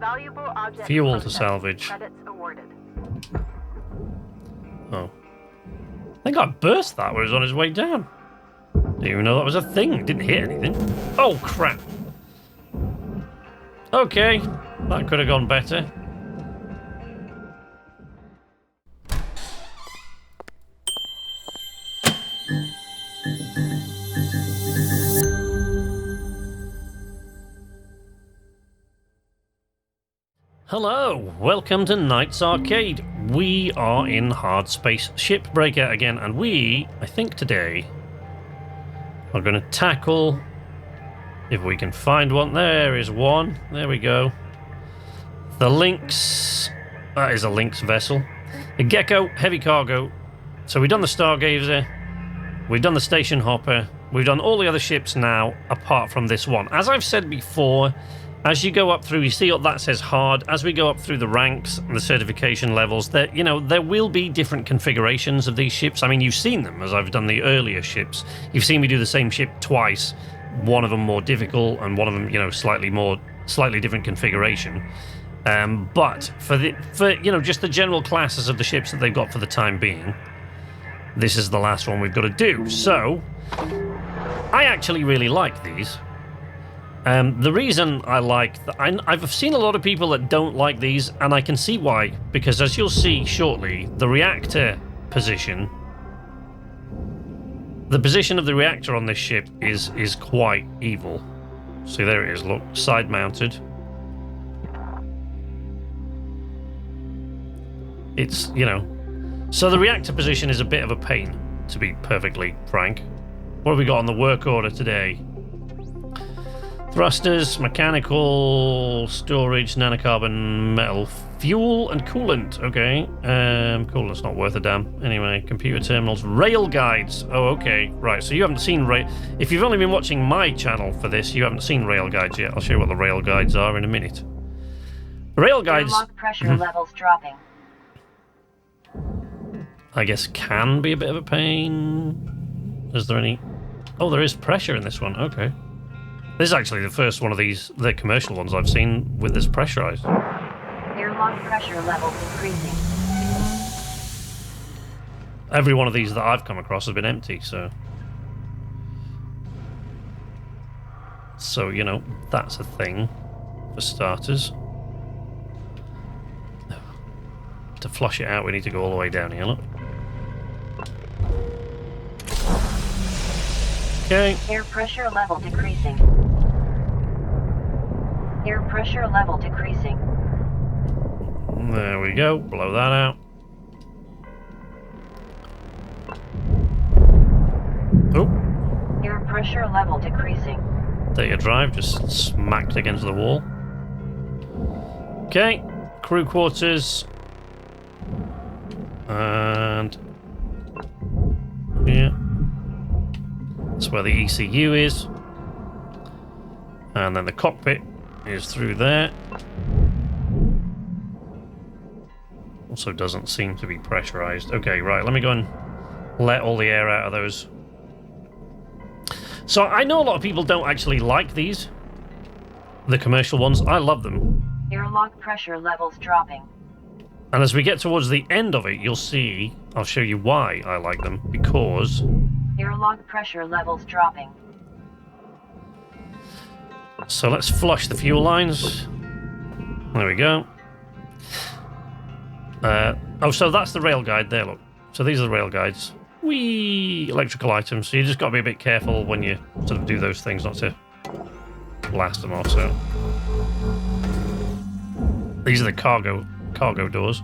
Valuable object Fuel to processed. salvage. Credits awarded. Oh. I think I burst that when it was on his way down. Didn't even know that was a thing. Didn't hit anything. Oh, crap. Okay. That could have gone better. Hello, welcome to Knight's Arcade. We are in Hardspace Shipbreaker again, and we, I think today, are going to tackle, if we can find one, there is one, there we go. The Lynx, that is a Lynx vessel. The Gecko, heavy cargo. So we've done the Stargazer, we've done the Station Hopper, we've done all the other ships now, apart from this one. As I've said before, as you go up through, you see what that says hard. As we go up through the ranks and the certification levels, there will be different configurations of these ships. I mean, you've seen them as I've done the earlier ships. You've seen me do the same ship twice. One of them more difficult, and one of them, slightly different configuration. But for just the general classes of the ships that they've got for the time being, this is the last one we've got to do. So, I actually really like these. The reason I like... I've seen a lot of people that don't like these, and I can see why. Because as you'll see shortly, the reactor position... The position of the reactor on this ship is quite evil. See, there it is, look. Side-mounted. It's, So the reactor position is a bit of a pain, to be perfectly frank. What have we got on the work order today? Thrusters, mechanical, storage, nanocarbon, metal, fuel, and coolant. Okay. Coolant's not worth a damn. Anyway, computer terminals, rail guides. Oh, okay. Right, so you haven't seen If you've only been watching my channel for this, you haven't seen rail guides yet. I'll show you what the rail guides are in a minute. Rail guides... Airlock pressure levels dropping. I guess can be a bit of a pain. Is there any... Oh, there is pressure in this one. Okay. This is actually the first one of these, the commercial ones I've seen with this pressurized. Airlock pressure levels increasing. Every one of these that I've come across has been empty, so... So, that's a thing, for starters. To flush it out, we need to go all the way down here, look. Okay. Air pressure level decreasing. Air pressure level decreasing. There we go. Blow that out. Oh. Air pressure level decreasing. Data drive just smacked against the wall. Okay. Crew quarters. And... yeah. That's where the ECU is. And then the cockpit is through there. Also doesn't seem to be pressurized. Okay, right, let me go and let all the air out of those. So I know a lot of people don't actually like these. The commercial ones. I love them. Airlock pressure levels dropping. And as we get towards the end of it, you'll see, I'll show you why I like them. Because... Airlock pressure levels dropping. So let's flush the fuel lines. There we go. Oh, so that's the rail guide there, look. So these are the rail guides. Whee! Electrical items. So you just got to be a bit careful when you sort of do those things, not to blast them off, so... These are the cargo doors.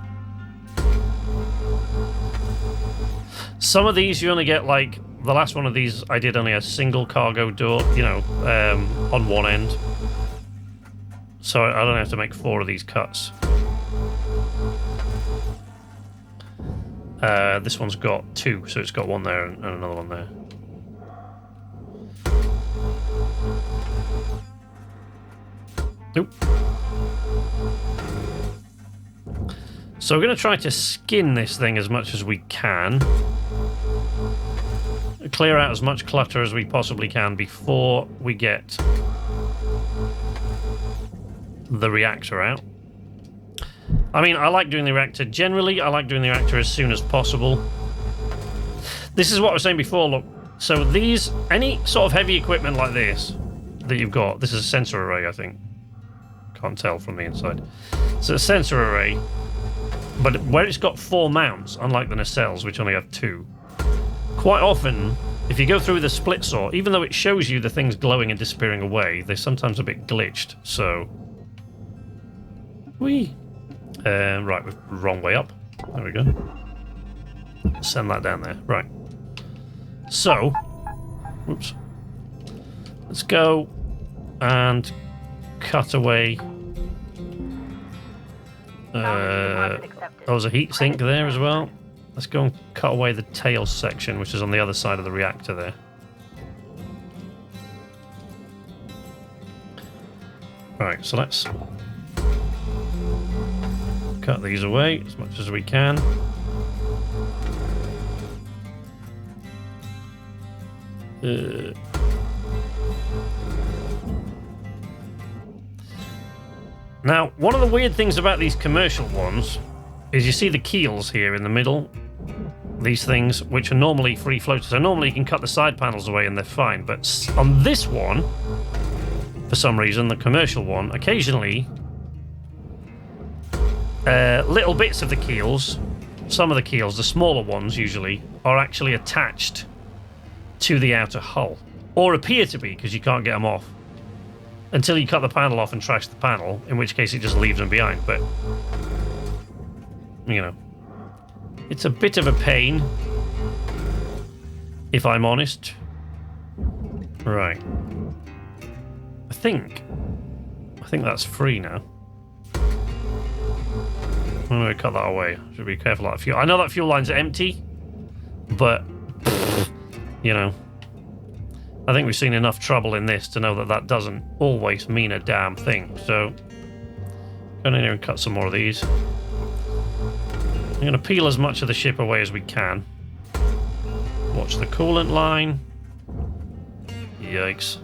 Some of these you only get, like... The last one of these, I did only a single cargo door, on one end. So I don't have to make 4 of these cuts. This one's got 2, so it's got one there and another one there. Nope. So we're going to try to skin this thing as much as we can. Clear out as much clutter as we possibly can before we get the reactor out. I mean, I like doing the reactor. Generally, I like doing the reactor as soon as possible. This is what I was saying before, look. So these, any sort of heavy equipment like this that you've got, this is a sensor array, I think. Can't tell from the inside. So a sensor array, but where it's got 4 mounts, unlike the nacelles, which only have 2, quite often, if you go through the split saw, even though it shows you the things glowing and disappearing away, they're sometimes a bit glitched, so... Whee! Right, we're wrong way up. There we go. Send that down there. Right. So, whoops. Let's go and cut away. There's a heat sink there as well. Let's go and cut away the tail section, which is on the other side of the reactor there. Right, so let's cut these away as much as we can. Now, one of the weird things about these commercial ones is you see the keels here in the middle. These things, which are normally free floaters. So normally you can cut the side panels away and they're fine. But on this one, for some reason, the commercial one, occasionally, little bits of the keels, some of the keels, the smaller ones usually, are actually attached to the outer hull. Or appear to be, because you can't get them off. Until you cut the panel off and trash the panel, in which case it just leaves them behind. But, you know, it's a bit of a pain, if I'm honest. Right. I think that's free now. I'm going to cut that away. Should be careful of that fuel. I know that fuel line's empty, but, you know, I think we've seen enough trouble in this to know that that doesn't always mean a damn thing. So, go in here and cut some more of these. I'm going to peel as much of the ship away as we can. Watch the coolant line. Yikes.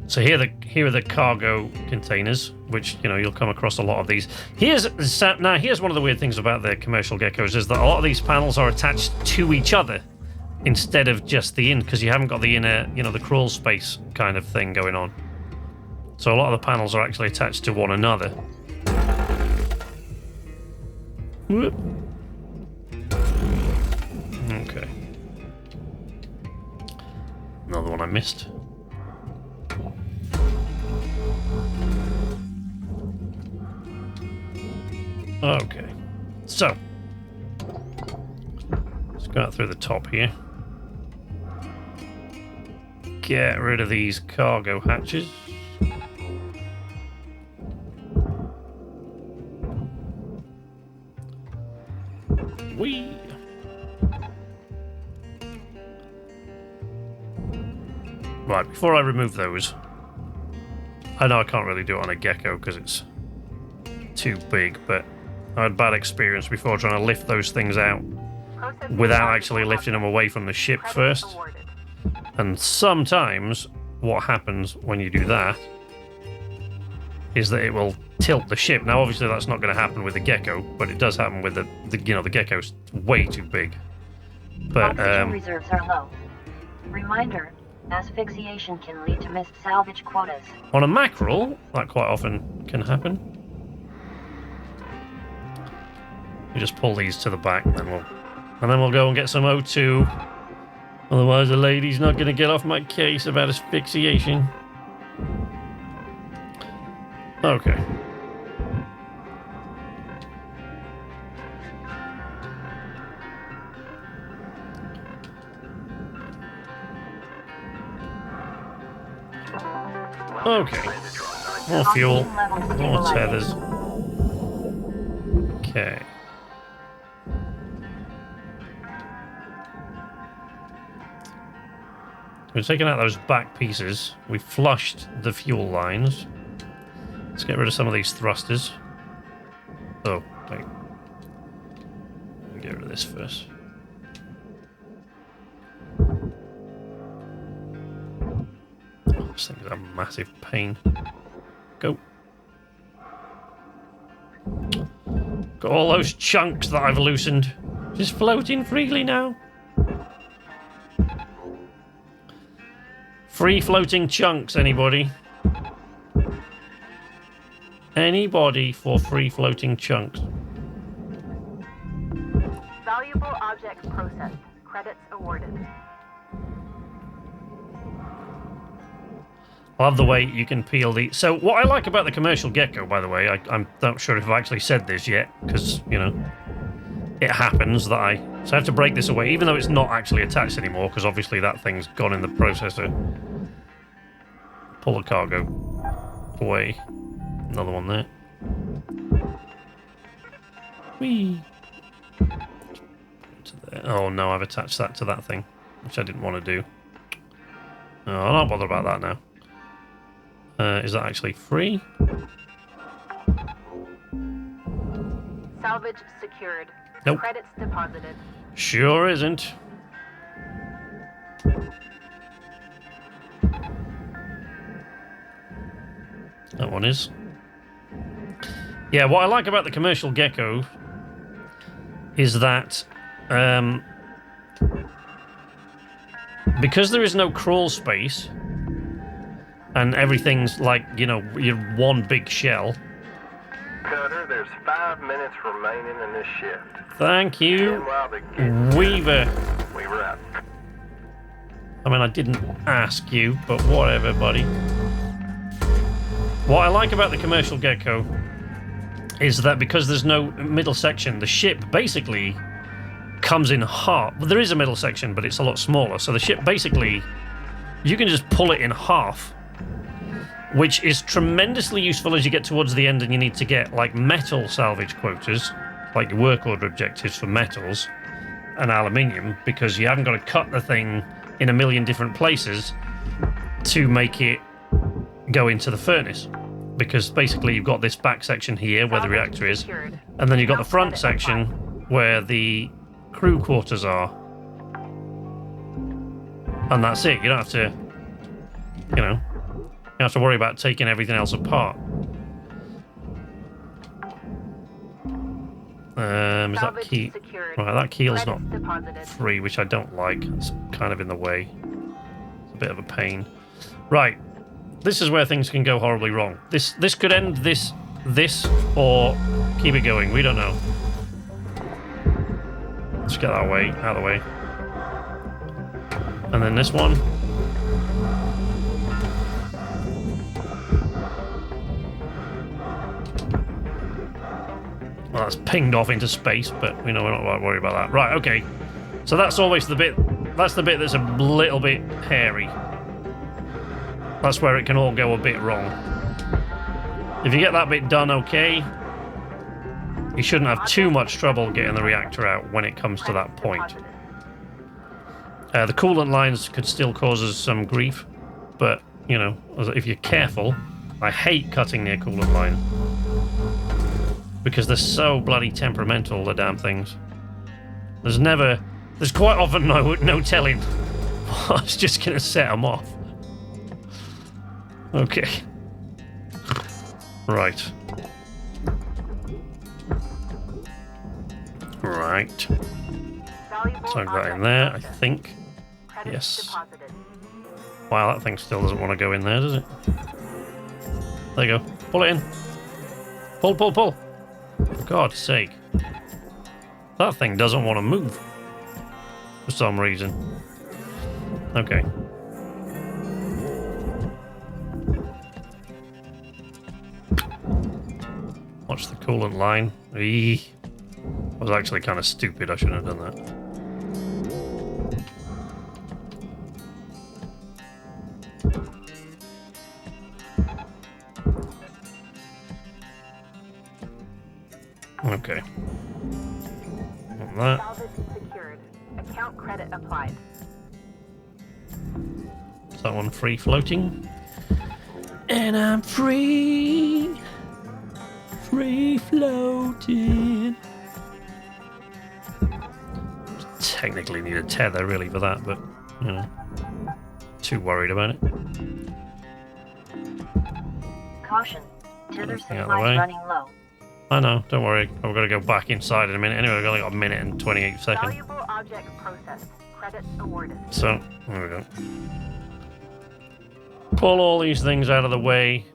So here are the cargo containers, which, you know, you'll come across a lot of these. Here's one of the weird things about the commercial geckos is that a lot of these panels are attached to each other instead of just the in, because you haven't got the inner, you know, the crawl space kind of thing going on. So a lot of the panels are actually attached to one another. Whoop. Okay. Another one I missed. Okay. So, let's go out through the top here. Get rid of these cargo hatches. Whee! Right, before I remove those, I know I can't really do it on a gecko because it's too big, but I had bad experience before trying to lift those things out without actually lifting them away from the ship first. And sometimes what happens when you do that is that it will tilt the ship. Now, obviously, that's not going to happen with the gecko, but it does happen with the gecko's way too big. But oxygen reserves are low. Reminder: asphyxiation can lead to missed salvage quotas. On a mackerel, that quite often can happen. We just pull these to the back, and then we'll go and get some O2. Otherwise, the lady's not going to get off my case about asphyxiation. Okay. Okay. More fuel. More tethers. Okay. We've taken out those back pieces. We flushed the fuel lines. Let's get rid of some of these thrusters. Oh, wait. Get rid of this first. This thing's a massive pain. Go. Got all those chunks that I've loosened. Just floating freely now. Free floating chunks, anybody? Anybody for free floating chunks? Valuable objects processed. Credits awarded. I love the way you can peel the... So what I like about the commercial gecko, by the way, I'm not sure if I've actually said this yet, because, you know, it happens that So I have to break this away, even though it's not actually attached anymore, because obviously that thing's gone in the processor. Pull the cargo away. Another one there. Whee! Oh no, I've attached that to that thing, which I didn't want to do. Oh, I'm not bothered about that now. Is that actually free? Salvage secured. Nope. Credits deposited. Sure isn't. That one is. Yeah, what I like about the commercial gecko is that because there is no crawl space and everything's like, you know, you're one big shell. Cutter, there's 5 minutes remaining in this shift. Thank you, Meanwhile, the gig- Weaver. Weaver out. I mean, I didn't ask you, but whatever, buddy. What I like about the commercial gecko is that because there's no middle section, the ship basically comes in half. Well, there is a middle section, but it's a lot smaller. So the ship basically, you can just pull it in half, which is tremendously useful as you get towards the end and you need to get like metal salvage quotas, like work order objectives for metals and aluminium, because you haven't got to cut the thing in a million different places to make it go into the furnace. Because basically you've got this back section here where the reactor is, and then you've got the front section where the crew quarters are. And that's it. You don't have to, you know, you don't have to worry about taking everything else apart. Is that key? Right, that keel's not free, which I don't like. It's kind of in the way. It's a bit of a pain. Right. This is where things can go horribly wrong. This could end this, or keep it going. We don't know. Let's get that way, out of the way. And then this one. Well, that's pinged off into space, but you know, we're not worried about that. Right, okay. So that's always the bit, that's the bit that's a little bit hairy. That's where it can all go a bit wrong. If you get that bit done okay, you shouldn't have too much trouble getting the reactor out when it comes to that point. The coolant lines could still cause us some grief, but, you know, if you're careful, I hate cutting near coolant line. Because they're so bloody temperamental, the damn things. There's quite often no telling what's just going to set them off. Okay. Right. Right. So I've got in there, I think. Yes. Wow, that thing still doesn't want to go in there, does it? There you go. Pull it in. Pull, pull, pull. For God's sake. That thing doesn't want to move. For some reason. Okay. Watch the coolant line. Eee. I was actually kind of stupid. I shouldn't have done that. Okay. On that. Salvage secured. Account credit applied. Is that one free floating? And I'm free. Free floating. Technically need a tether really for that, but you know, too worried about it. Caution. Tether Anything out of the way? supplies running low. I know, don't worry. I've got to go back inside in a minute. Anyway, I've only got a minute and 28 seconds. Valuable object processed. Credits awarded. So, there we go. Pull all these things out of the way.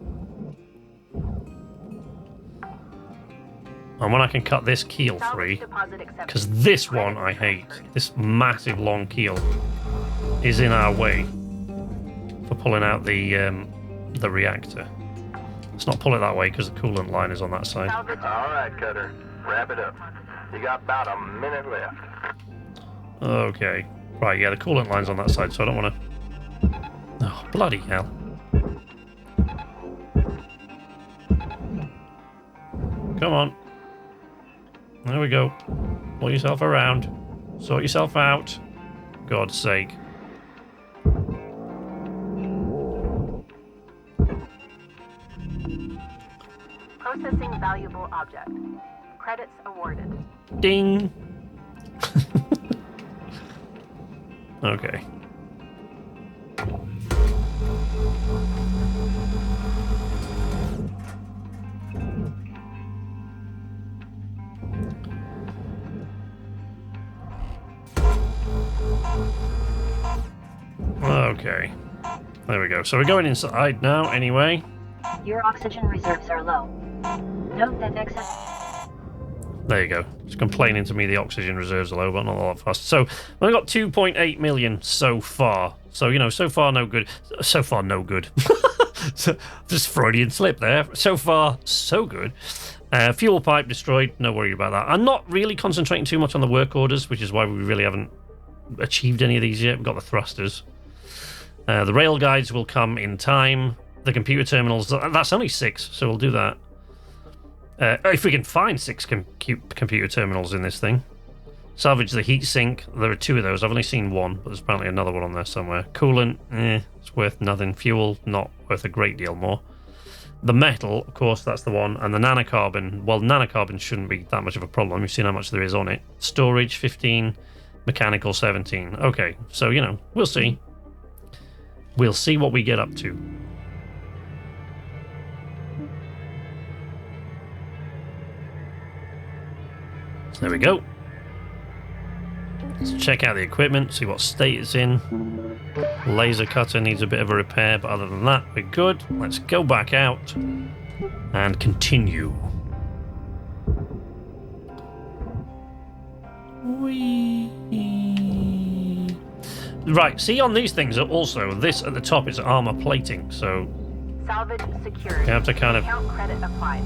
And when I can cut this keel free, because this one I hate, this massive long keel is in our way for pulling out the reactor. Let's not pull it that way because the coolant line is on that side. All right, Cutter. Wrap it up. You got about a minute left. Okay. Right, yeah, the coolant line's on that side, so I don't want to... Oh, bloody hell. Come on. There we go. Pull yourself around. Sort yourself out. God's sake. Processing valuable object. Credits awarded. Ding! Okay. Okay. There we go. So we're going inside now, anyway. Your oxygen reserves are low. Note that excess... There you go. It's complaining to me the oxygen reserves are low, but not a lot fast. So I've got 2.8 million so far. So, you know, so far no good. So far no good. Just Freudian slip there. So far, so good. Fuel pipe destroyed. No worry about that. I'm not really concentrating too much on the work orders, which is why we really haven't achieved any of these yet. We've got the thrusters. The rail guides will come in time. The computer terminals, that's only 6, so we'll do that. If we can find 6 computer terminals in this thing. Salvage the heat sink. There are 2 of those. I've only seen 1, but there's apparently another one on there somewhere. Coolant, it's worth nothing. Fuel, not worth a great deal more. The metal, of course, that's the one. And the nanocarbon, well, nanocarbon shouldn't be that much of a problem. You've seen how much there is on it. Storage, 15. Mechanical, 17. Okay, so, you know, we'll see. We'll see what we get up to. So there we go. Let's check out the equipment, see what state it's in. Laser cutter needs a bit of a repair, but other than that, we're good. Let's go back out and continue. Whee. Right, see on these things are also, this at the top is armor plating, so Salvage secured. you have to kind of Count credit applied.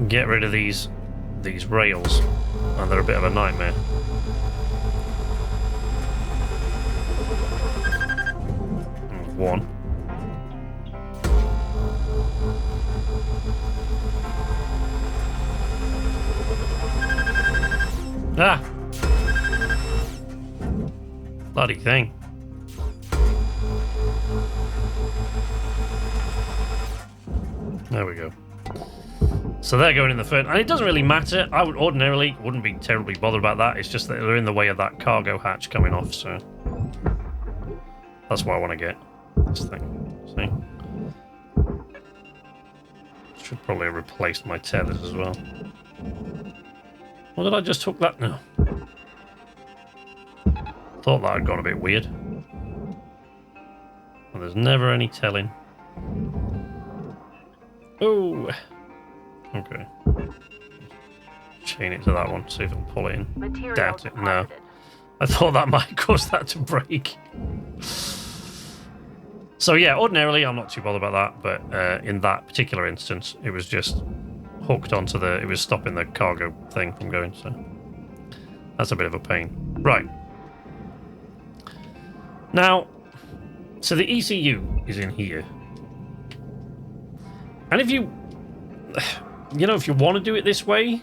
get rid of these rails, and they're a bit of a nightmare. One. Ah! Bloody thing. There we go. So they're going in the first, and it doesn't really matter. I would ordinarily wouldn't be terribly bothered about that. It's just that they're in the way of that cargo hatch coming off, so that's what I want to get. This thing. See? Should probably have replaced my tethers as well. Or did I just hook that? No. Thought that had gone a bit weird. Well, there's never any telling. Oh! Okay. Chain it to that one, see if it'll pull it in. Material Doubt it, no. deposited. I thought that might cause that to break. So yeah, ordinarily I'm not too bothered about that, but in that particular instance, it was just hooked onto the... It was stopping the cargo thing from going, so... That's a bit of a pain. Right. Now, so the ECU is in here. And if you... You know, if you want to do it this way,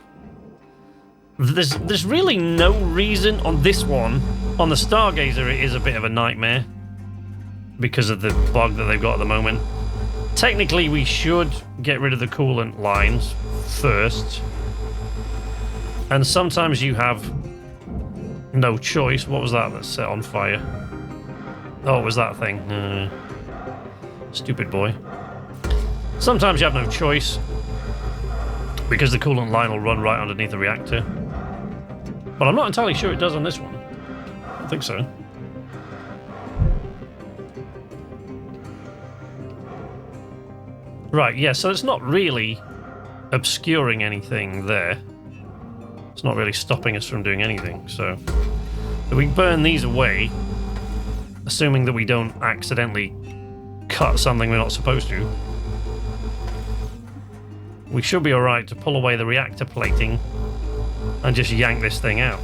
there's really no reason on this one. On the Stargazer, it is a bit of a nightmare because of the bug that they've got at the moment. Technically, we should get rid of the coolant lines first. And sometimes you have no choice. What was that set on fire? Oh, it was that thing. Stupid boy. Sometimes you have no choice, because the coolant line will run right underneath the reactor. But I'm not entirely sure it does on this one. I don't think so. Right, yeah, so it's not really obscuring anything there. It's not really stopping us from doing anything, so... If we burn these away, assuming that we don't accidentally cut something we're not supposed to, we should be alright to pull away the reactor plating and just yank this thing out.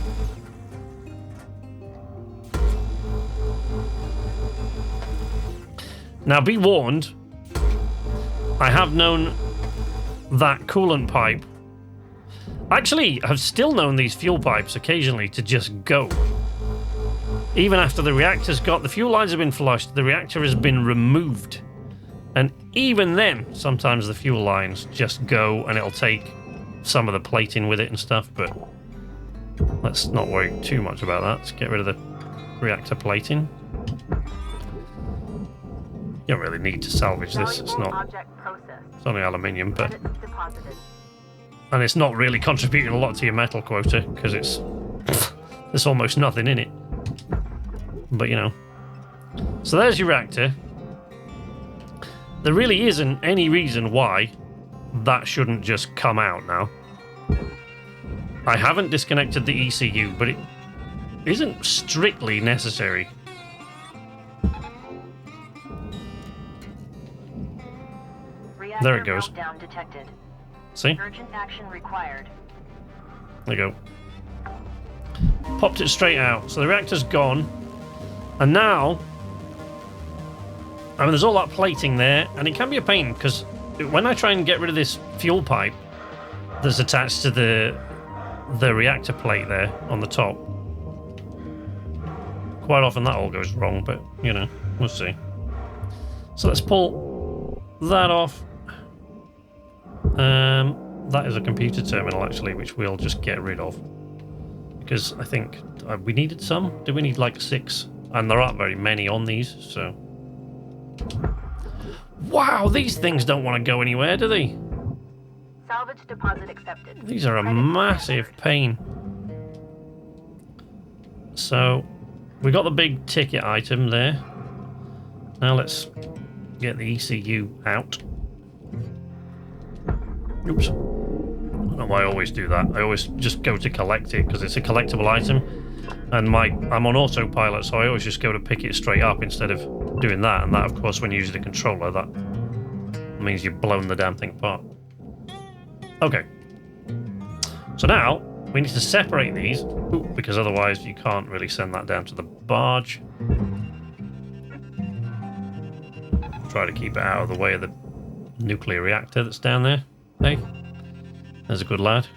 Now be warned, I have known that coolant pipe... Actually, I've still known these fuel pipes occasionally to just go. Even after the reactor's got... The fuel lines have been flushed, the reactor has been removed. And even then, sometimes the fuel lines just go and it'll take some of the plating with it and stuff, but let's not worry too much about that. Let's get rid of the reactor plating. You don't really need to salvage this. It's not... It's only aluminium, but... And it's not really contributing a lot to your metal quota, because it's... There's almost nothing in it. But, you know. So there's your reactor. There really isn't any reason why that shouldn't just come out now. I haven't disconnected the ECU, but it isn't strictly necessary. There it goes. Meltdown detected. See? Urgent action required. There you go. Popped it straight out. So the reactor's gone. And now... I mean, there's all that plating there, and it can be a pain, because when I try and get rid of this fuel pipe that's attached to the reactor plate there on the top, quite often that all goes wrong, but, you know, we'll see. So let's pull that off. That is a computer terminal, actually, which we'll just get rid of. Because I think we needed some. Do we need like 6? And there aren't very many on these, so... Wow, these things don't want to go anywhere, do they? Salvage deposit accepted. These are a massive pain. So, we got the big ticket item there. Now let's get the ECU out. Oops. I don't know why I always do that. I always just go to collect it because it's a collectible item. And I'm on autopilot, so I always just go to pick it straight up instead of doing that. And that, of course, when you use the controller, that means you've blown the damn thing apart. Okay. So now, we need to separate these, because otherwise you can't really send that down to the barge. Try to keep it out of the way of the nuclear reactor that's down there. Hey, there's a good lad.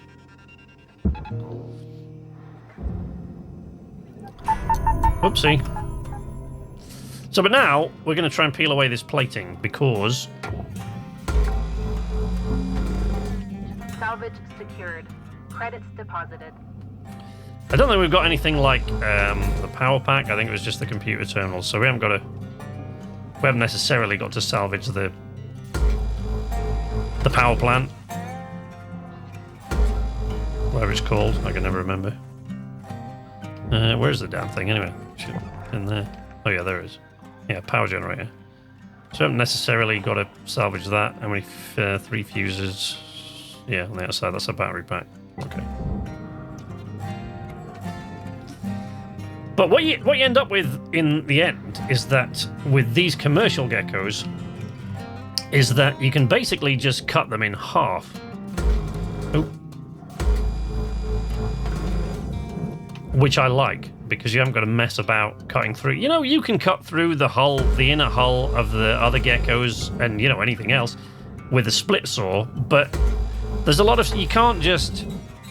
Whoopsie. So, but now, we're going to try and peel away this plating, because... Salvage secured. Credits deposited. I don't think we've got anything like the power pack. I think it was just the computer terminal, so we haven't necessarily got to salvage the power plant. Whatever it's called, I can never remember. Where's the damn thing anyway? In there. Oh yeah, there it is. Yeah, power generator. So we haven't necessarily got to salvage that. How many? 3 fuses. Yeah, on the outside, that's a battery pack. Okay. But what you end up with in the end is that with these commercial geckos, is that you can basically just cut them in half. Oop. Which I like, because you haven't got to mess about cutting through. You know, you can cut through the hull, the inner hull of the other geckos, and, you know, anything else with a split saw, but there's a lot of... You can't just...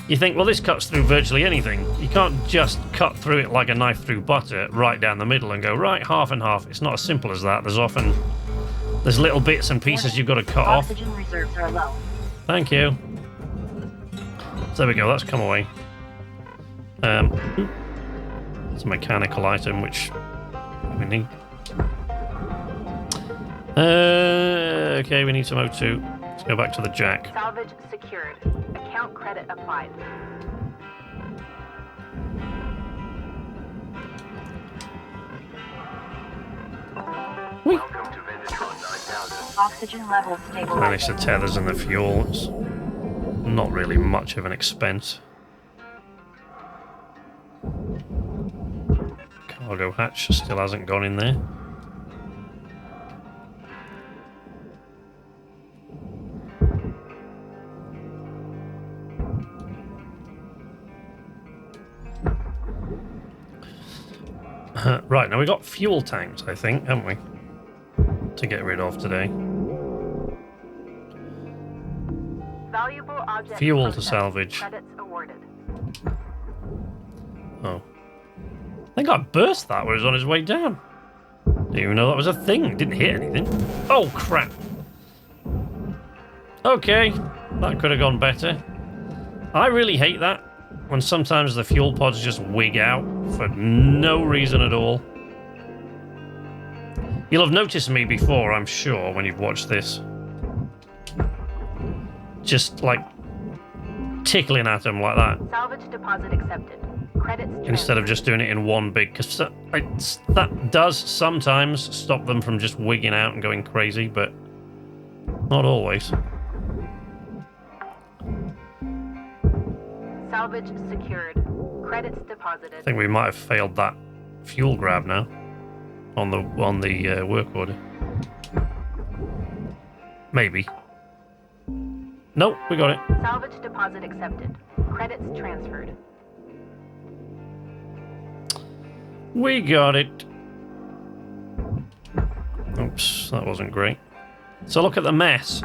You think, well, this cuts through virtually anything. You can't just cut through it like a knife through butter right down the middle and go, right, half and half. It's not as simple as that. There's little bits and pieces you've got to cut off. Oxygen reserves are low. Thank you. So there we go, that's come away. It's a mechanical item, which we need. okay, we need some O2. Let's go back to the jack. Salvage secured. Account credit applied. Welcome to Vinditrone 9000. Oxygen levels stable. Manage the tethers and the fuel. It's not really much of an expense. Cargo hatch still hasn't gone in there. Right, now we got fuel tanks, I think, haven't we? To get rid of today. Valuable object Fuel to processed. salvage. Credits awarded. Oh. I think I burst that when it was on his way down. Didn't even know that was a thing. Didn't hit anything. Oh, crap. Okay, that could have gone better. I really hate that. When sometimes the fuel pods just wig out for no reason at all. You'll have noticed me before, I'm sure, when you've watched this. Just, like, tickling at them like that. Salvage deposit accepted. Credits Instead of just doing it in one big... Because that does sometimes stop them from just wigging out and going crazy, but not always. Salvage secured. Credits deposited. I think we might have failed that fuel grab now on the work order. Maybe. Nope, we got it. Salvage deposit accepted. Credits transferred. We got it. Oops, that wasn't great. So look at the mess.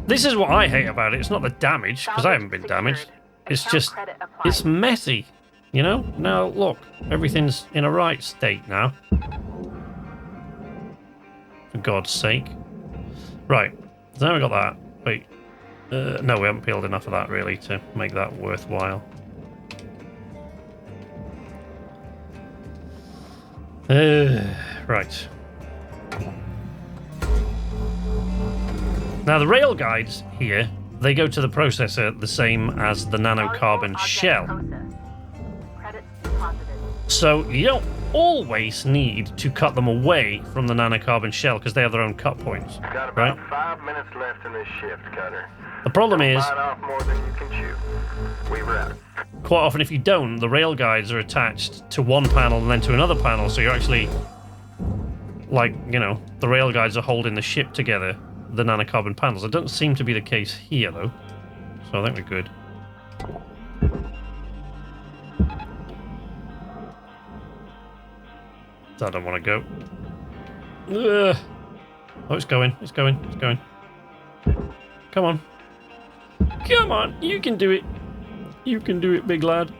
This is what I hate about it. It's not the damage, because I haven't been damaged. It's just, it's messy, you know? Now, look, everything's in a right state now. For God's sake. Right, so now we got that. Wait, no, we haven't peeled enough of that, really, to make that worthwhile. Right. Now, the rail guides here, they go to the processor the same as the nanocarbon shell. Credits deposited. So you don't always need to cut them away from the nanocarbon shell because they have their own cut points. Got about Right. 5 minutes left in this shift, Cutter. The problem is, Bite off more than you can chew. We wrap. quite often if you don't, the rail guides are attached to one panel and then to another panel, so you're actually, like, you know, the rail guides are holding the ship together, the nanocarbon panels. It doesn't seem to be the case here, though, so I think we're good. I don't want to go. Ugh. Oh, it's going, it's going, it's going. Come on. Come on, you can do it. You can do it, big lad.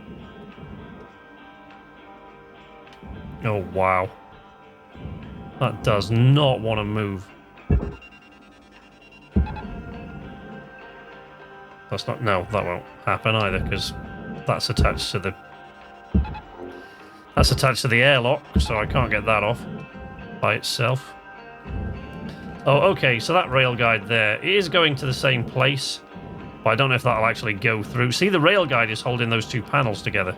Oh, wow. That does not want to move. That's not... No, that won't happen either, because that's attached to the... That's attached to the airlock, so I can't get that off by itself. Oh, okay, so that rail guide there, it is going to the same place, but I don't know if that'll actually go through. See, the rail guide is holding those two panels together.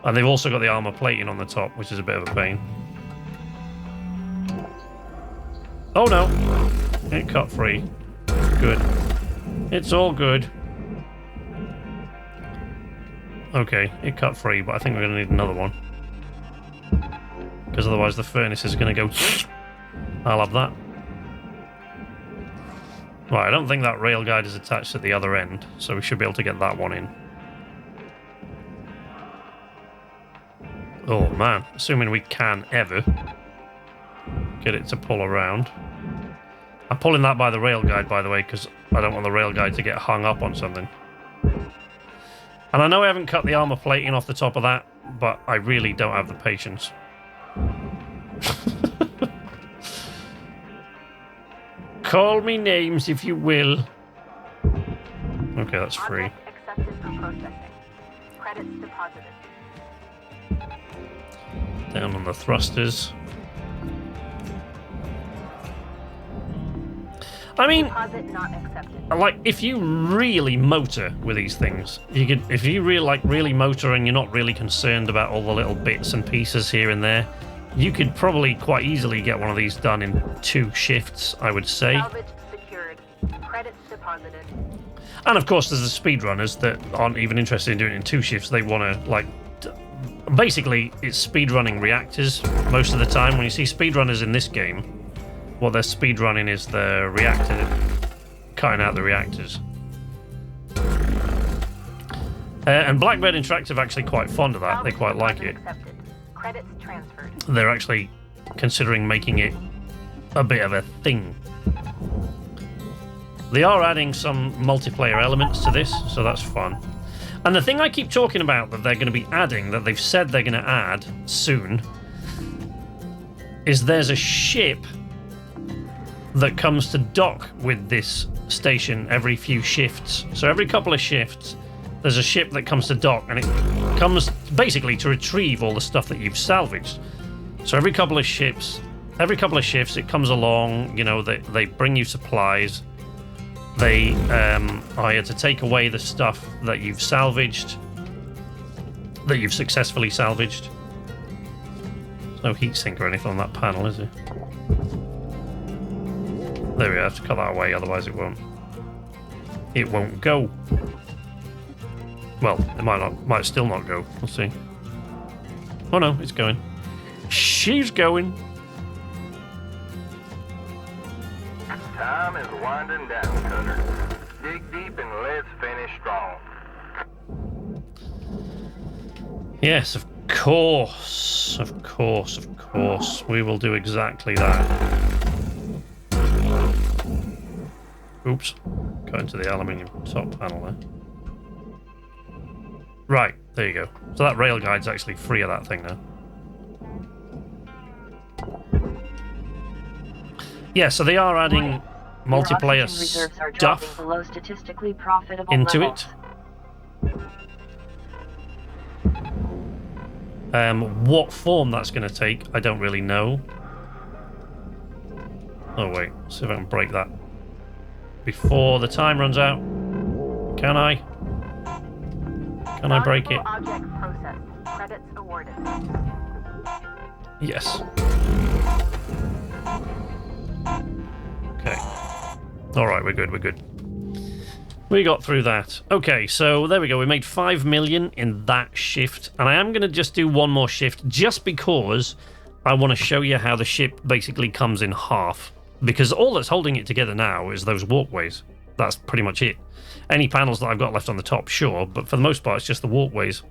And they've also got the armor plating on the top, which is a bit of a pain. Oh no! It cut free. Good. It's all good. Okay, it cut free, but I think we're going to need another one. Because otherwise the furnace is going to go... I'll have that. Right, I don't think that rail guide is attached at the other end, so we should be able to get that one in. Oh man, assuming we can ever get it to pull around. I'm pulling that by the rail guide, by the way, because I don't want the rail guide to get hung up on something. And I know I haven't cut the armor plating off the top of that, but I really don't have the patience. Call me names if you will. Okay, that's free. Object accepted for processing. Credits deposited. Down on the thrusters. I mean, Deposit not accepted. like, if you really motor with these things, you could, if you really motor and you're not really concerned about all the little bits and pieces here and there, you could probably quite easily get one of these done in 2 shifts, I would say. Salvage secured. Credits deposited. And of course, there's the speedrunners that aren't even interested in doing it in 2 shifts. They want to, like, basically, it's speedrunning reactors most of the time. When you see speedrunners in this game, what they're speedrunning is the reactor, cutting out the reactors. And Blackbird Interactive are actually quite fond of that. They quite like it. Accepted. Credits transferred. They're actually considering making it a bit of a thing. They are adding some multiplayer elements to this, so that's fun. And the thing I keep talking about that they're going to be adding, that they've said they're going to add soon, is there's a ship that comes to dock with this station every few shifts. So every couple of shifts, there's a ship that comes to dock, and it comes basically to retrieve all the stuff that you've salvaged. So every couple of shifts, it comes along. You know, they bring you supplies. They are here to take away the stuff that you've salvaged, that you've successfully salvaged. There's no heatsink or anything on that panel, is there? There we go. I have to cut that away, otherwise it won't go. Well, it might still not go. We'll see. Oh no, it's going. She's going. Time is winding down, Cutter. Dig deep and let's finish strong. Yes, of course. Of course, of course. We will do exactly that. Oops. Got into the aluminium top panel there. Right, there you go. So that rail guide's actually free of that thing now. Yeah, so they are adding multiplayer stuff below statistically profitable into levels. it. What form that's going to take, I don't really know. Oh wait, see if I can break that before the time runs out. Can I? Can I break it? Object processed. Credits awarded. Yes. Okay. Alright, we're good, we're good. We got through that. Okay, so there we go. We made 5 million in that shift. And I am going to just do one more shift just because I want to show you how the ship basically comes in half. Because all that's holding it together now is those walkways. That's pretty much it. Any panels that I've got left on the top, sure, but for the most part, it's just the walkways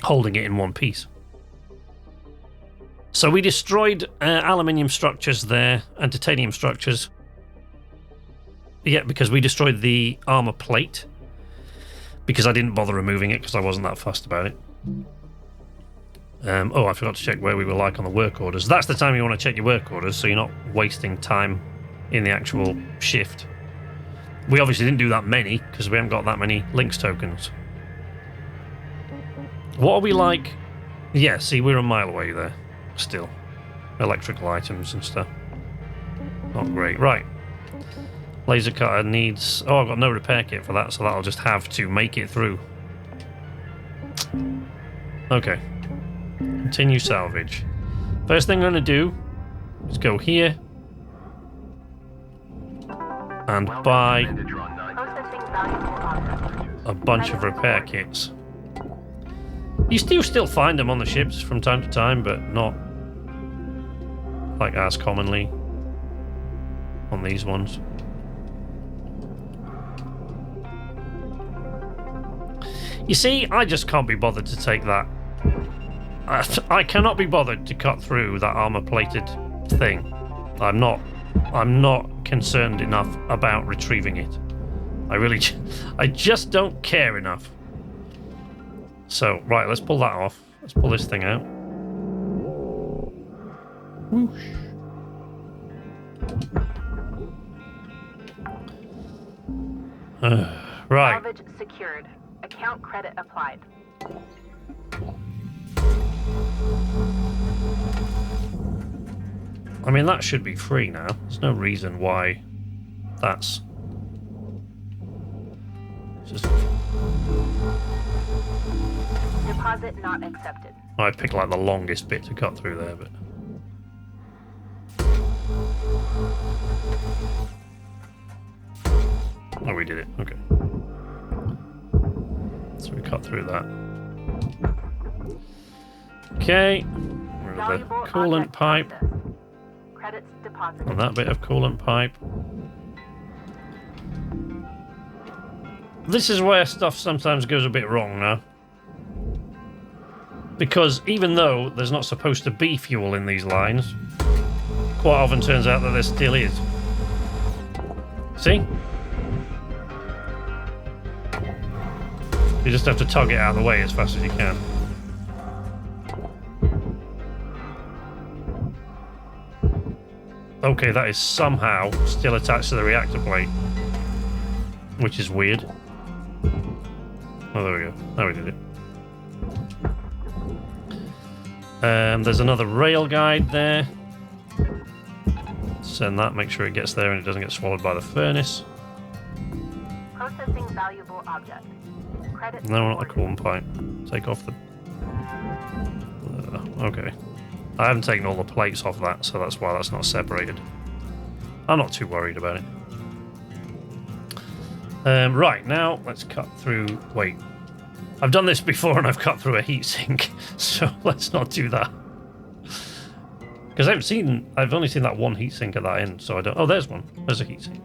holding it in one piece. So we destroyed aluminium structures there and titanium structures. Yeah, because we destroyed the armor plate. Because I didn't bother removing it because I wasn't that fussed about it. Oh, I forgot to check where we were like on the work orders. That's the time you want to check your work orders, so you're not wasting time in the actual shift. We obviously didn't do that many, because we haven't got that many links tokens. What are we like? Yeah, see, we're a mile away there, still. Electrical items and stuff. Not great. Right. Laser cutter needs... Oh, I've got no repair kit for that, so that'll just have to make it through. Okay. Continue salvage. First thing I'm going to do is go here and buy Processing valuable objects. a bunch of repair kits. You still find them on the ships from time to time, but not like as commonly on these ones. You see, I just can't be bothered to take that. I cannot be bothered to cut through that armor-plated thing. I'm not concerned enough about retrieving it. I just don't care enough. So, right, let's pull that off. Let's pull this thing out. Whoosh. Right. Salvage secured. Account credit applied. I mean, that should be free now. There's no reason why That's just... Deposit not accepted. I picked like the longest bit to cut through there, but... Oh, we did it. Okay. So we cut through that. Okay. Rid of the coolant pipe. Credits deposited. And that bit of coolant pipe. This is where stuff sometimes goes a bit wrong now. Because even though there's not supposed to be fuel in these lines, quite often turns out that there still is. See? You just have to tug it out of the way as fast as you can. Okay, that is somehow still attached to the reactor plate, which is weird. Oh, there we go. Now we did it. There's another rail guide there. Send that, make sure it gets there and it doesn't get swallowed by the furnace. Processing valuable object. Credits No, not the awarded. coolant pipe. Take off the... okay. I haven't taken all the plates off that, so that's why that's not separated. I'm not too worried about it. Right, now let's cut through... Wait. I've done this before and I've cut through a heatsink, so let's not do that. Because I've only seen that one heatsink at that end, so I don't... Oh, there's one. There's a heatsink.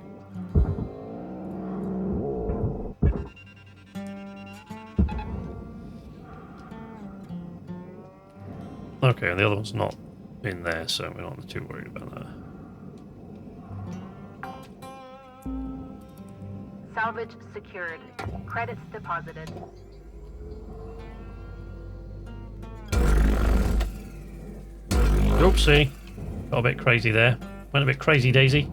Okay, and the other one's not in there, so we're not too worried about that. Salvage secured. Credits deposited. Oopsie. Got a bit crazy there. Went a bit crazy daisy.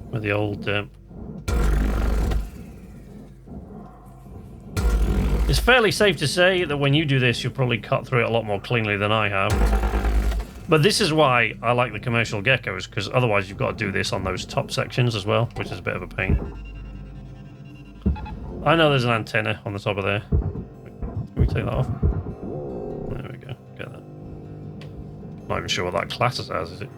With the old... It's fairly safe to say that when you do this, you'll probably cut through it a lot more cleanly than I have. But this is why I like the commercial geckos, because otherwise you've got to do this on those top sections as well, which is a bit of a pain. I know there's an antenna on the top of there. Can we take that off? There we go. Get that. Not even sure what that classes as, is it?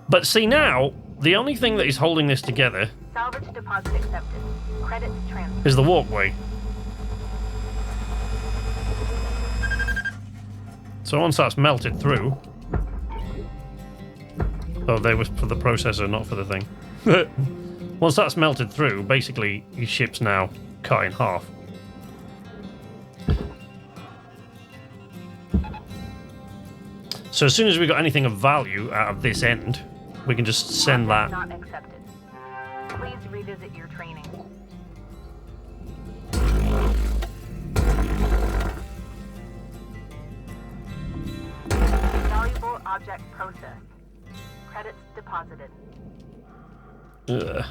But see now, the only thing that is holding this together Salvage deposit accepted. Credits transferred. is the walkway. So once that's melted through... Oh, they was for the processor, not for the thing. Once that's melted through, basically your ship's now cut in half. So as soon as we got anything of value out of this end, we can just send that... Not accepted. Please revisit your training. Valuable object processed. Credits deposited. Ugh.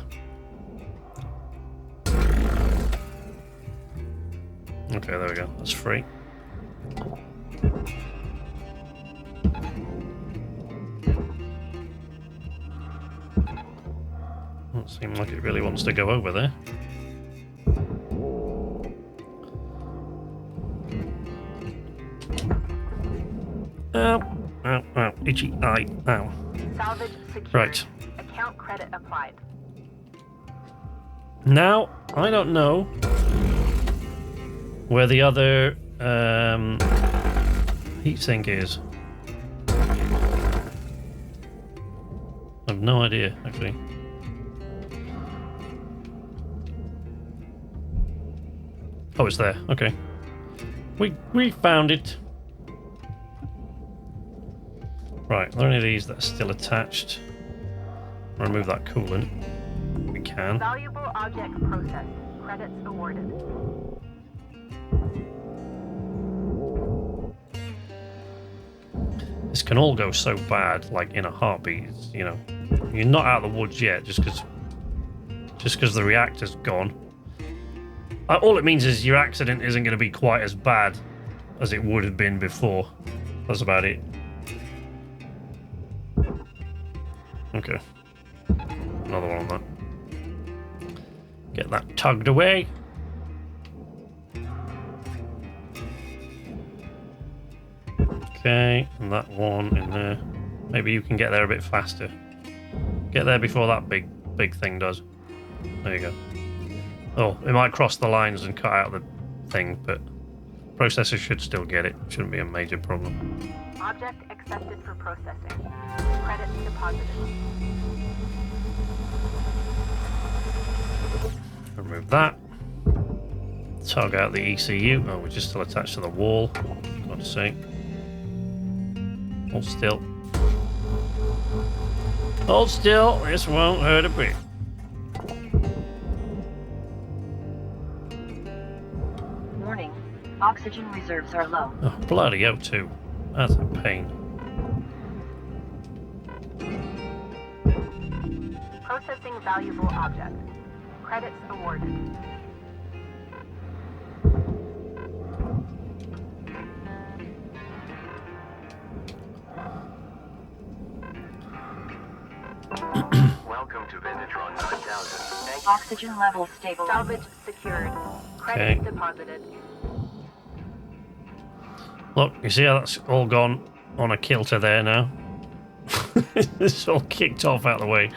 Okay, there we go. That's free. Doesn't seem like it really wants to go over there. Ow, ow, ow, itchy eye, ow. Salvage secured. Right. Account credit applied. Now, I don't know where the other heatsink is. I have no idea, actually. Oh, it's there. Okay. We found it. Right, are there any of these that are still attached? Remove that coolant. We can. Valuable object processed. Credits awarded. This can all go so bad, like in a heartbeat. It's, you know, you're not out of the woods yet, just because the reactor's gone. All it means is your accident isn't going to be quite as bad as it would have been before. That's about it. Okay. Another one on that. Get that tugged away. Okay, and that one in there. Maybe you can get there a bit faster. Get there before that big thing does. There you go. Oh, it might cross the lines and cut out the thing, but processor should still get it. Shouldn't be a major problem. Object accepted for processing. Credits deposited. Remove that. Tug out the ECU. Oh, we're just still attached to the wall. God's sake. Hold still. Hold still. This won't hurt a bit. Warning. Oxygen reserves are low. Oh, bloody O2. That's a pain. Processing valuable object. Credits awarded. Welcome to Venetron 9000. Thank you. Oxygen levels stabilized. Salvage secured. Credits Okay. deposited. Look, you see how that's all gone on a kilter there now? It's all kicked off out of the way.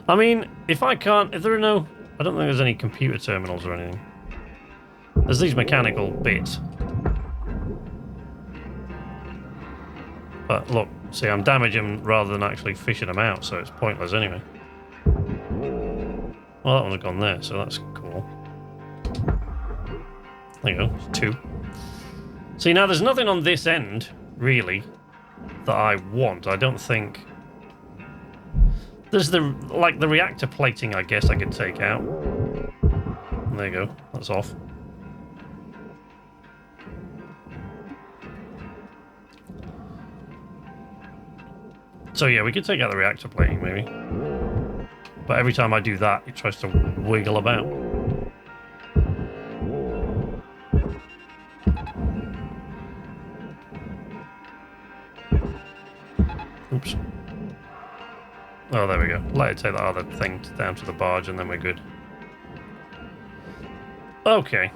I mean, if there are no... I don't think there's any computer terminals or anything. There's these mechanical bits. But look, see, I'm damaging them rather than actually fishing them out, so it's pointless anyway. Well, that one's gone there, so that's cool. There you go, it's 2. See, now there's nothing on this end, really, that I want. I don't think... There's the reactor plating, I guess I could take out. There you go, that's off. So yeah, we could take out the reactor plating, maybe. But every time I do that, it tries to wiggle about. Oops. Oh, there we go. Let it take that other thing down to the barge and then we're good. Okay.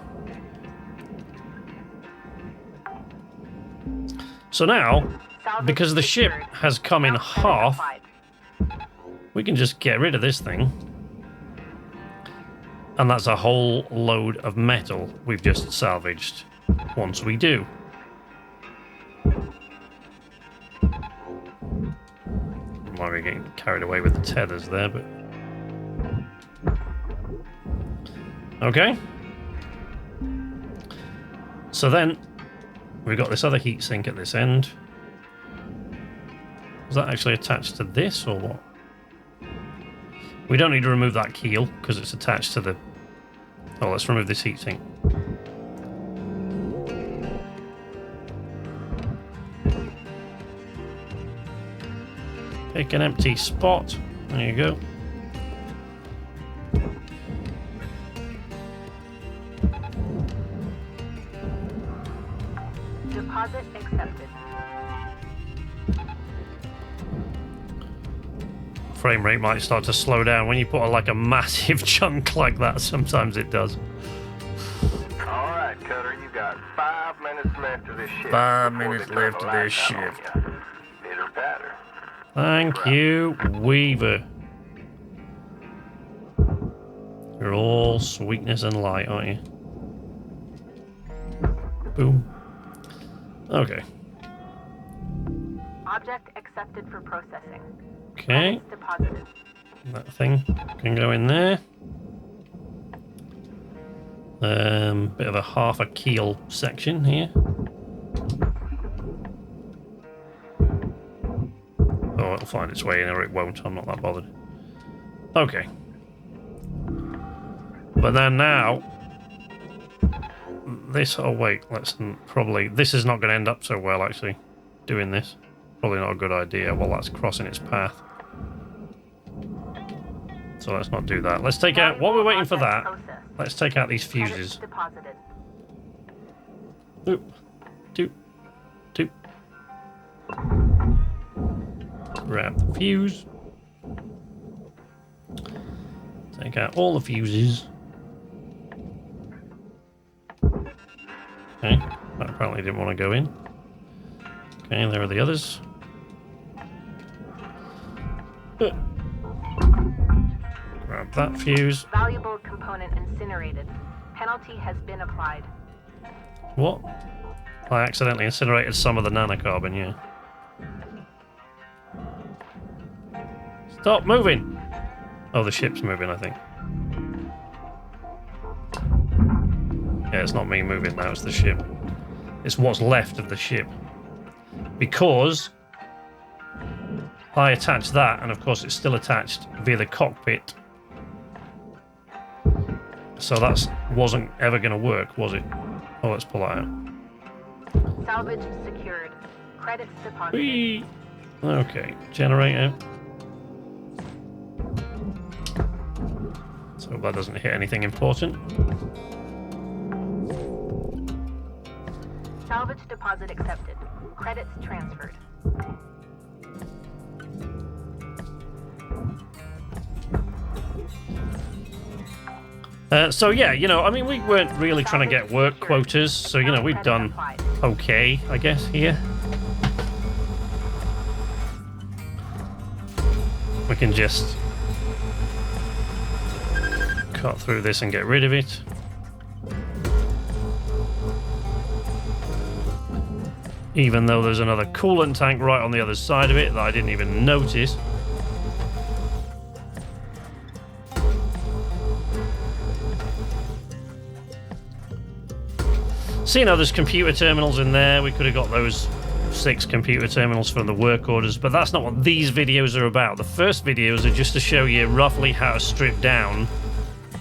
So now, Salvage because the ship secured. has come in Now credits half, applied. we can just get rid of this thing. And that's a whole load of metal we've just salvaged once we do. Might be getting carried away with the tethers there, but... Okay. So then, we've got this other heatsink at this end. Is that actually attached to this, or what? We don't need to remove that keel, because it's attached to the... Oh, let's remove this heatsink. Pick an empty spot. There you go. Deposit accepted. Frame rate might start to slow down when you put like a massive chunk like that. Sometimes it does. All right, Cutter, you got 5 minutes left of this shift. 5 before minutes they turn left the of this lights on shift. ya. Pitter patter. Thank you, Weaver. You're all sweetness and light, aren't you? Boom. Okay. Object accepted for processing. Okay. Credits deposited. That thing can go in there. Bit of a half a keel section here. Oh, it'll find its way in, or it won't. I'm not that bothered. Okay. But then now, this. Oh wait, let's probably. This is not going to end up so well, actually. Doing this, probably not a good idea. Well, that's crossing its path. So let's not do that. Let's take out. While we're waiting for that, let's take out these fuses. Deposited. Oop. Doop. Doop. Grab the fuse. Take out all the fuses. Okay, that apparently didn't want to go in. Okay, there are the others. Grab that fuse. Valuable component incinerated. Penalty has been applied. What? I accidentally incinerated some of the nanocarbon, yeah. Stop moving! Oh, the ship's moving, I think. Yeah, it's not me moving now, it's the ship. It's what's left of the ship. Because I attached that, and of course it's still attached via the cockpit. So that wasn't ever going to work, was it? Oh, let's pull that out. Salvage secured. Credits deposited. Whee! Okay, generator. So that doesn't hit anything important. Salvage deposit accepted. Credits transferred. So yeah, you know, I mean, we weren't really trying to get work quotas, so you know, we've done okay, I guess, here. We can just cut through this and get rid of it. Even though there's another coolant tank right on the other side of it that I didn't even notice. Seeing how there's computer terminals in there, we could have got those 6 computer terminals from the work orders, but that's not what these videos are about. The first videos are just to show you roughly how to strip down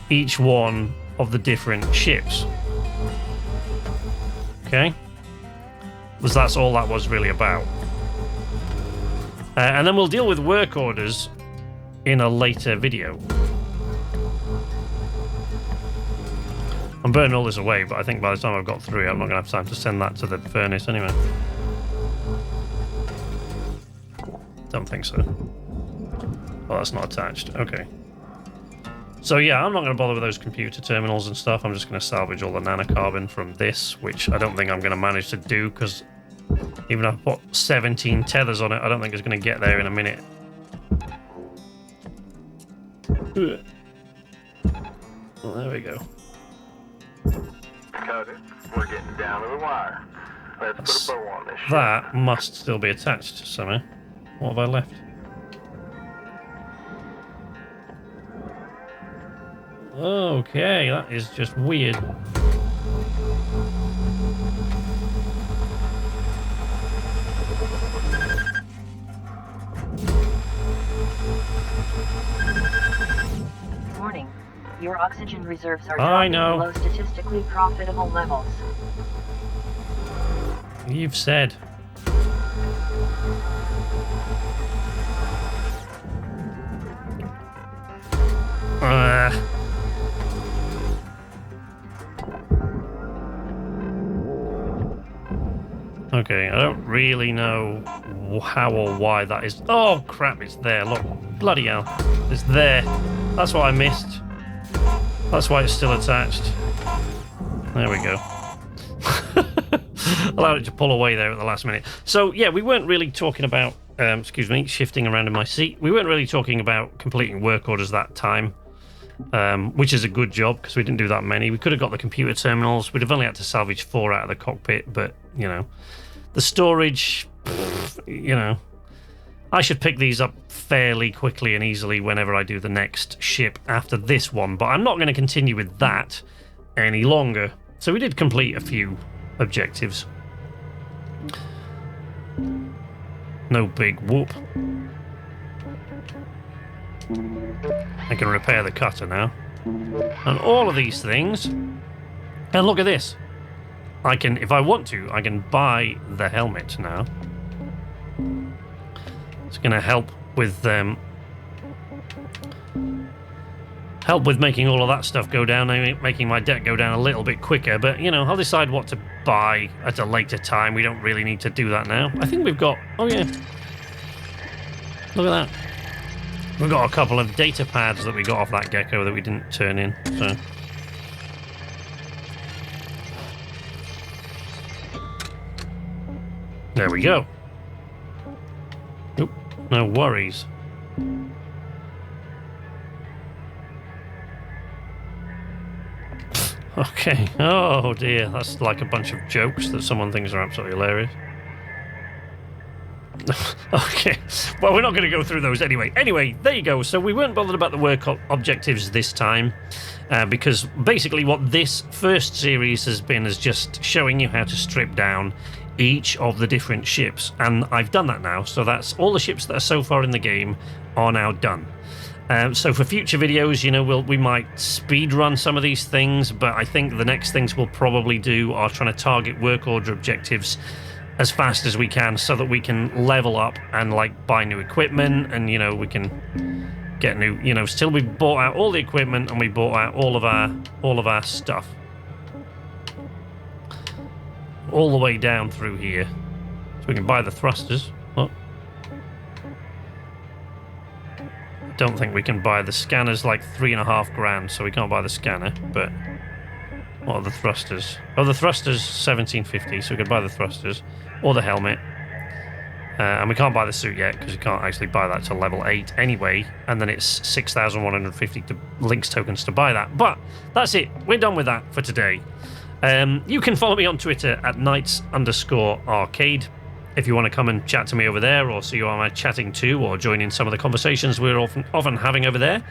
each one of the different ships. Okay? Because that's all that was really about. And then we'll deal with work orders in a later video. I'm burning all this away, but I think by the time I've got through it, I'm not going to have time to send that to the furnace anyway. Don't think so. Oh, that's not attached. Okay. So yeah, I'm not going to bother with those computer terminals and stuff. I'm just going to salvage all the nanocarbon from this, which I don't think I'm going to manage to do, because even if I put 17 tethers on it, I don't think it's going to get there in a minute. Well, there we go. Cut it. We're getting down to the wire. Let's put a bow on this shit. That must still be attached somehow. What have I left? Okay, that is just weird. Warning. Your oxygen reserves are I dropping know. below statistically profitable levels. You've said. Okay, I don't really know how or why that is. Oh crap, it's there. Look, bloody hell. It's there. That's what I missed. That's why it's still attached. There we go. Allowed it to pull away there at the last minute. So yeah, we weren't really talking about, excuse me, shifting around in my seat. We weren't really talking about completing work orders that time, which is a good job because we didn't do that many. We could have got the computer terminals. We'd have only had to salvage 4 out of the cockpit, but you know, the storage, you know, I should pick these up fairly quickly and easily whenever I do the next ship after this one, but I'm not going to continue with that any longer. So we did complete a few objectives. No big whoop. I can repair the cutter now. And all of these things. And look at this. I can, if I want to, I can buy the helmet now. It's going to help with making all of that stuff go down, making my deck go down a little bit quicker. But, you know, I'll decide what to buy at a later time. We don't really need to do that now. I think we've got... Oh, yeah. Look at that. We've got a couple of data pads that we got off that gecko that we didn't turn in, so... There we go. Oop, no worries. Okay. Oh dear, that's like a bunch of jokes that someone thinks are absolutely hilarious. Okay, well, we're not going to go through those anyway. Anyway, there you go. So we weren't bothered about the work objectives this time because basically what this first series has been is just showing you how to strip down each of the different ships, and I've done that now. So that's all the ships that are so far in the game are now done. So for future videos, you know, we might speed run some of these things, but I think the next things we'll probably do are trying to target work order objectives as fast as we can so that we can level up and like buy new equipment, and you know, we can get new, you know, still we bought out all the equipment and we bought out all of our stuff all the way down through here, so we can buy the thrusters. Oh. Don't think we can buy the scanners, like $3.5 grand, so we can't buy the scanner. But what are the thrusters? Oh, the thrusters $17.50, so we could buy the thrusters or the helmet. And we can't buy the suit yet because we can't actually buy that till level 8 anyway, and then it's 6,150 links tokens to buy that. But that's it, we're done with that for today. You can follow me on Twitter at @knights_arcade if you want to come and chat to me over there, or see who am I chatting to, or join in some of the conversations we're often having over there.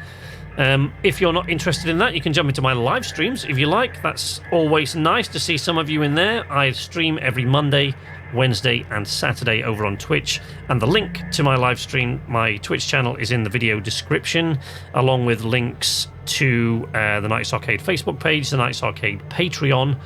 If you're not interested in that, you can jump into my live streams if you like. That's always nice to see some of you in there. I stream every Monday, Wednesday and Saturday over on Twitch, and the link to my live stream, my Twitch channel, is in the video description, along with links to the Knights Arcade Facebook page, the Knights Arcade Patreon,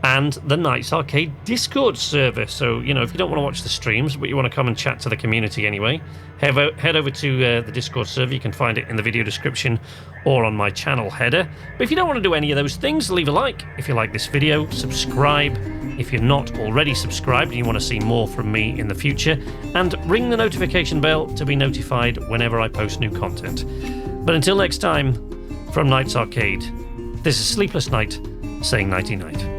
and the Knights Arcade Discord server. So, you know, if you don't want to watch the streams, but you want to come and chat to the community anyway, head over to the Discord server. You can find it in the video description or on my channel header. But if you don't want to do any of those things, leave a like if you like this video, subscribe if you're not already subscribed and you want to see more from me in the future, and ring the notification bell to be notified whenever I post new content. But until next time, from Knights Arcade, this is Sleepless Night saying nighty-night.